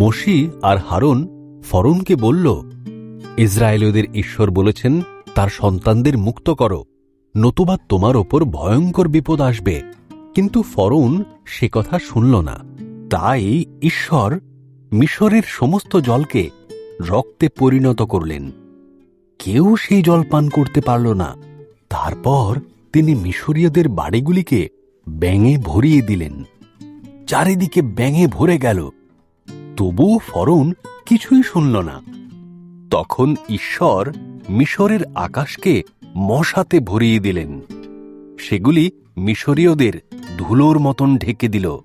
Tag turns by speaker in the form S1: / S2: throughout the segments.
S1: মোশি আর হারুন ফরৌনকে বলল, ইসরায়েলীয়দের ঈশ্বর বলেছেন তার সন্তানদের মুক্ত করো, নতুবা তোমার ওপর ভয়ঙ্কর বিপদ আসবে। কিন্তু ফরৌন সে কথা শুনল না। তাই ঈশ্বর মিশরের সমস্ত জলকে রক্তে পরিণত করলেন। কেউ সেই জল পান করতে পারল না। তারপর তিনি মিশরীয়দের বাড়িগুলিকে ব্যাঙে ভরিয়ে দিলেন। চারিদিকে ব্যাঙে ভরে গেল। তবুও ফরৌন কিছুই শুনল না। তখন ঈশ্বর মিশরের আকাশকে মশাতে ভরিয়ে দিলেন। সেগুলি মিশরীয়দের ধুলোর মতন ঢেকে দিল।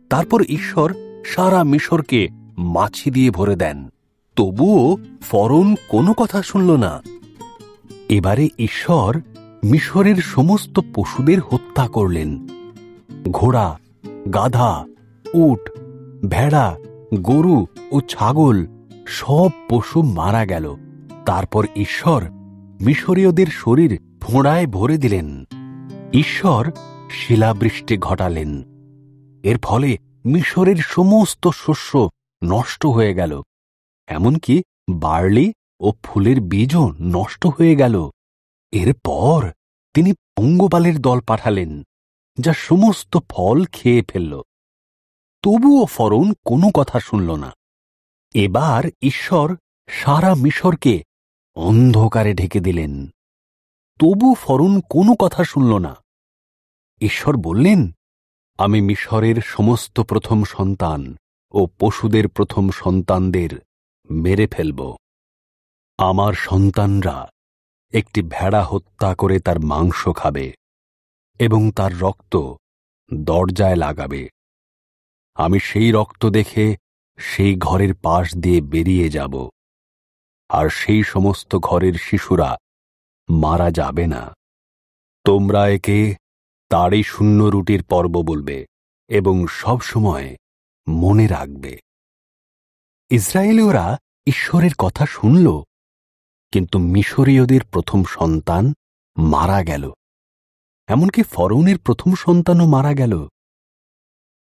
S1: তারপর ঈশ্বর সারা মিশরকে মাছি দিয়ে ভরে দেন। তবুও ফরৌন কোনো কথা শুনল না। এবারে ঈশ্বর মিশরের সমস্ত পশুদের হত্যা করলেন। ঘোড়া, গাধা, উট, ভেড়া, গরু ও ছাগল সব পশু মারা গেল। তারপর ঈশ্বর মিশরীয়দের শরীর ফোঁড়ায় ভরে দিলেন। ঈশ্বর শিলাবৃষ্টি ঘটালেন। এর ফলে মিশরের সমস্ত শস্য নষ্ট হয়ে গেল। এমনকি বার্লি ও ফুলের বীজও নষ্ট হয়ে গেল। এরপর তিনি পঙ্গপালের দল পাঠালেন, যা সমস্ত ফল খেয়ে ফেলল। তবুও ফরৌন কোনো কথা শুনল না। এবার ঈশ্বর সারা মিশরকে অন্ধকারে ঢেকে দিলেন। তবু ফরৌন কোনো কথা শুনল না। ঈশ্বর বললেন, আমি মিশরের সমস্ত প্রথম সন্তান ও পশুদের প্রথম সন্তানদের মেরে ফেলব। আমার সন্তানরা একটি ভেড়া হত্যা করে তার মাংস খাবে এবং তার রক্ত দরজায় লাগাবে। আমি সেই রক্ত দেখে সেই ঘরের পাশ দিয়ে বেরিয়ে যাব, আর সেই সমস্ত ঘরের শিশুরা মারা যাবে না। তোমরা একে তাড়ি শূন্য রুটির পর্ব বলবে এবং সব সময় মনে রাখবে। ইসরায়েলীয়রা ঈশ্বরের কথা শুনল, কিন্তু মিশরীয়দের প্রথম সন্তান মারা গেল। এমনকি ফরৌনের প্রথম সন্তানও মারা গেল।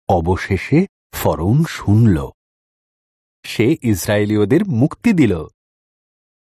S1: অবশেষে ফরৌন শুনল। সে ইসরায়েলীয়দের মুক্তি দিল।